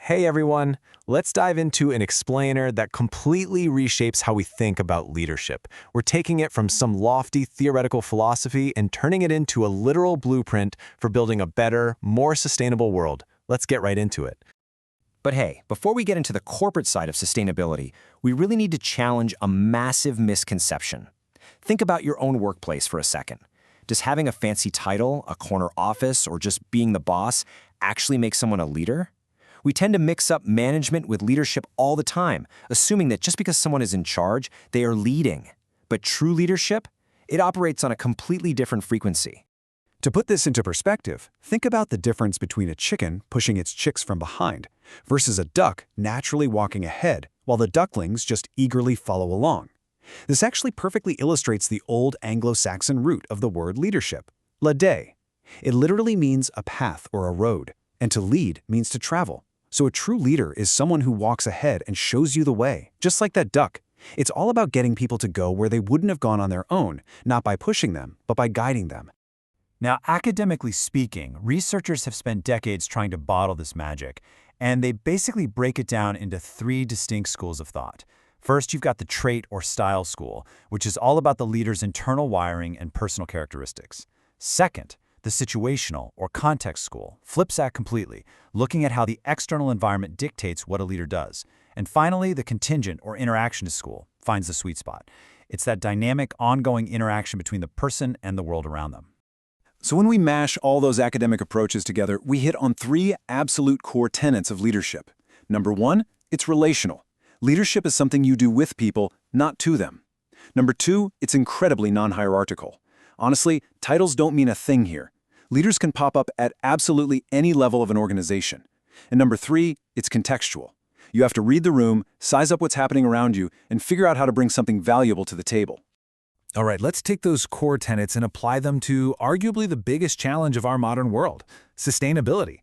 Hey everyone, let's dive into an explainer that completely reshapes how we think about leadership. We're taking it from some lofty theoretical philosophy and turning it into a literal blueprint for building a better, more sustainable world. Let's get right into it. But hey, before we get into the corporate side of sustainability, we really need to challenge a massive misconception. Think about your own workplace for a second. Does having a fancy title, a corner office, or just being the boss actually make someone a leader? We tend to mix up management with leadership all the time, assuming that just because someone is in charge, they are leading. But true leadership? It operates on a completely different frequency. To put this into perspective, think about the difference between a chicken pushing its chicks from behind versus a duck naturally walking ahead while the ducklings just eagerly follow along. This actually perfectly illustrates the old Anglo-Saxon root of the word leadership, lede. It literally means a path or a road, and to lead means to travel. So a true leader is someone who walks ahead and shows you the way, just like that duck. It's all about getting people to go where they wouldn't have gone on their own, not by pushing them, but by guiding them. Now, academically speaking, researchers have spent decades trying to bottle this magic, and they basically break it down into three distinct schools of thought. First, you've got the trait or style school, which is all about the leader's internal wiring and personal characteristics. Second, the situational or context school flips that completely, looking at how the external environment dictates what a leader does. And finally, the contingent or interactionist school finds the sweet spot. It's that dynamic, ongoing interaction between the person and the world around them. So when we mash all those academic approaches together, we hit on three absolute core tenets of leadership. Number one, it's relational. Leadership is something you do with people, not to them. Number two, it's incredibly non-hierarchical. Honestly, titles don't mean a thing here. Leaders can pop up at absolutely any level of an organization. And number three, it's contextual. You have to read the room, size up what's happening around you, and figure out how to bring something valuable to the table. All right, let's take those core tenets and apply them to arguably the biggest challenge of our modern world, sustainability.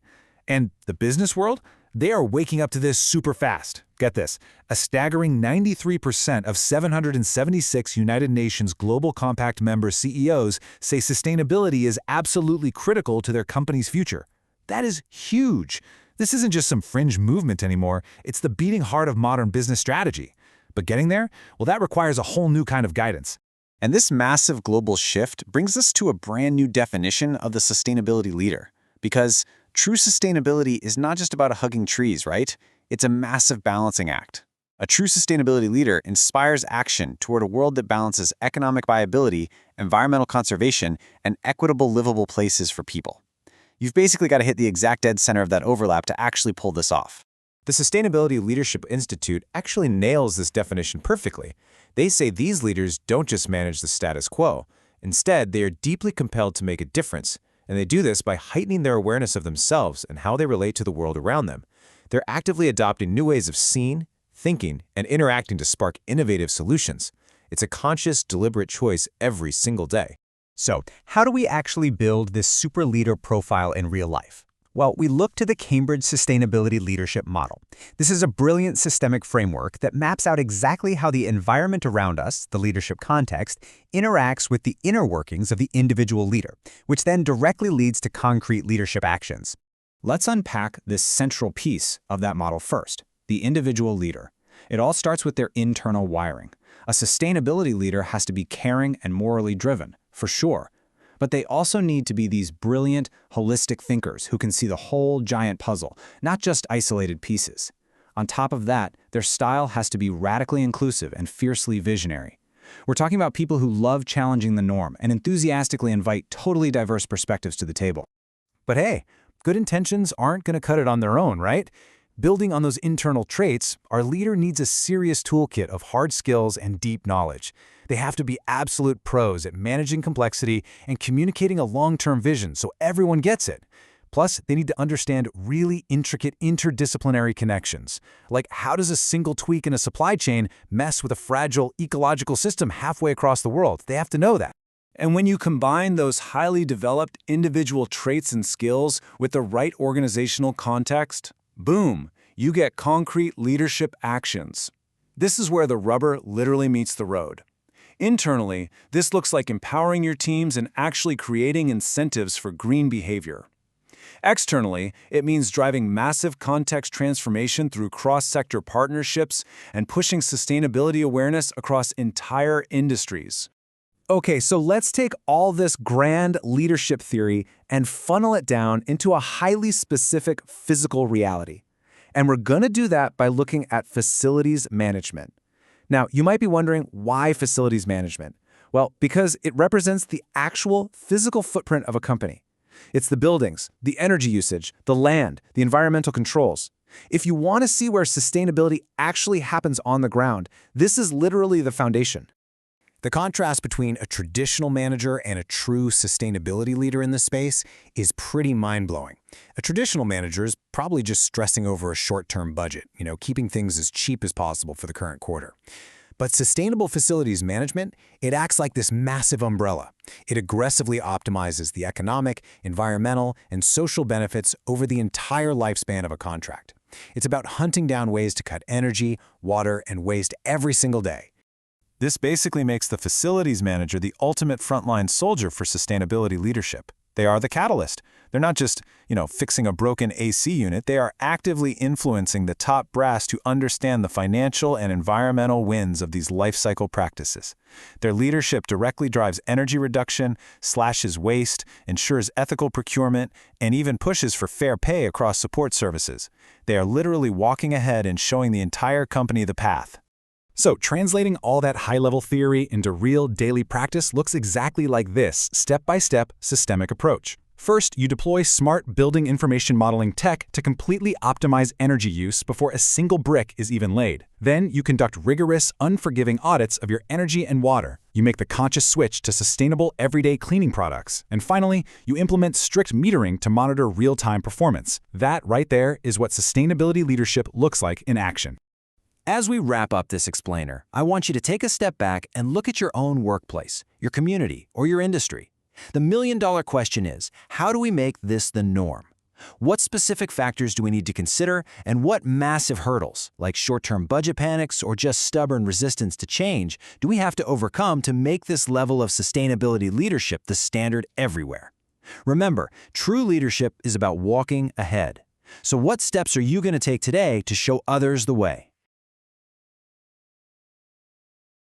And the business world, they are waking up to this super fast. Get this, a staggering 93% of 776 United Nations Global Compact member CEOs say sustainability is absolutely critical to their company's future. That is huge. This isn't just some fringe movement anymore, it's the beating heart of modern business strategy. But getting there, well, that requires a whole new kind of guidance. And this massive global shift brings us to a brand new definition of the sustainability leader. Because true sustainability is not just about hugging trees, right? It's a massive balancing act. A true sustainability leader inspires action toward a world that balances economic viability, environmental conservation, and equitable livable places for people. You've basically got to hit the exact dead center of that overlap to actually pull this off. The Sustainability Leadership Institute actually nails this definition perfectly. They say these leaders don't just manage the status quo. Instead, they are deeply compelled to make a difference, and they do this by heightening their awareness of themselves and how they relate to the world around them. They're actively adopting new ways of seeing, thinking, and interacting to spark innovative solutions. It's a conscious, deliberate choice every single day. So, how do we actually build this super leader profile in real life? Well, we look to the Cambridge Sustainability Leadership Model. This is a brilliant systemic framework that maps out exactly how the environment around us, the leadership context, interacts with the inner workings of the individual leader, which then directly leads to concrete leadership actions. Let's unpack this central piece of that model first, the individual leader. It all starts with their internal wiring. A sustainability leader has to be caring and morally driven, for sure. But they also need to be these brilliant, holistic thinkers who can see the whole giant puzzle, not just isolated pieces. On top of that, their style has to be radically inclusive and fiercely visionary. We're talking about people who love challenging the norm and enthusiastically invite totally diverse perspectives to the table. But hey, good intentions aren't going to cut it on their own, right? Building on those internal traits, our leader needs a serious toolkit of hard skills and deep knowledge. They have to be absolute pros at managing complexity and communicating a long-term vision so everyone gets it. Plus, they need to understand really intricate interdisciplinary connections. Like, how does a single tweak in a supply chain mess with a fragile ecological system halfway across the world? They have to know that. And when you combine those highly developed individual traits and skills with the right organizational context, boom, you get concrete leadership actions. This is where the rubber literally meets the road. Internally, this looks like empowering your teams and actually creating incentives for green behavior. Externally, it means driving massive context transformation through cross-sector partnerships and pushing sustainability awareness across entire industries. Okay, so let's take all this grand leadership theory and funnel it down into a highly specific physical reality. And we're going to do that by looking at facilities management. Now, you might be wondering, why facilities management? Well, because it represents the actual physical footprint of a company. It's the buildings, the energy usage, the land, the environmental controls. If you want to see where sustainability actually happens on the ground, this is literally the foundation. The contrast between a traditional manager and a true sustainability leader in this space is pretty mind-blowing. A traditional manager is probably just stressing over a short-term budget, keeping things as cheap as possible for the current quarter. But sustainable facilities management, it acts like this massive umbrella. It aggressively optimizes the economic, environmental, and social benefits over the entire lifespan of a contract. It's about hunting down ways to cut energy, water, and waste every single day. This basically makes the facilities manager the ultimate frontline soldier for sustainability leadership. They are the catalyst. They're not just, fixing a broken AC unit. They are actively influencing the top brass to understand the financial and environmental wins of these life cycle practices. Their leadership directly drives energy reduction, slashes waste, ensures ethical procurement, and even pushes for fair pay across support services. They are literally walking ahead and showing the entire company the path. So, translating all that high-level theory into real daily practice looks exactly like this step-by-step systemic approach. First, you deploy smart building information modeling tech to completely optimize energy use before a single brick is even laid. Then, you conduct rigorous, unforgiving audits of your energy and water. You make the conscious switch to sustainable, everyday cleaning products. And finally, you implement strict metering to monitor real-time performance. That right there is what sustainability leadership looks like in action. As we wrap up this explainer, I want you to take a step back and look at your own workplace, your community, or your industry. The million-dollar question is, how do we make this the norm? What specific factors do we need to consider, and what massive hurdles, like short-term budget panics or just stubborn resistance to change, do we have to overcome to make this level of sustainability leadership the standard everywhere? Remember, true leadership is about walking ahead. So what steps are you going to take today to show others the way?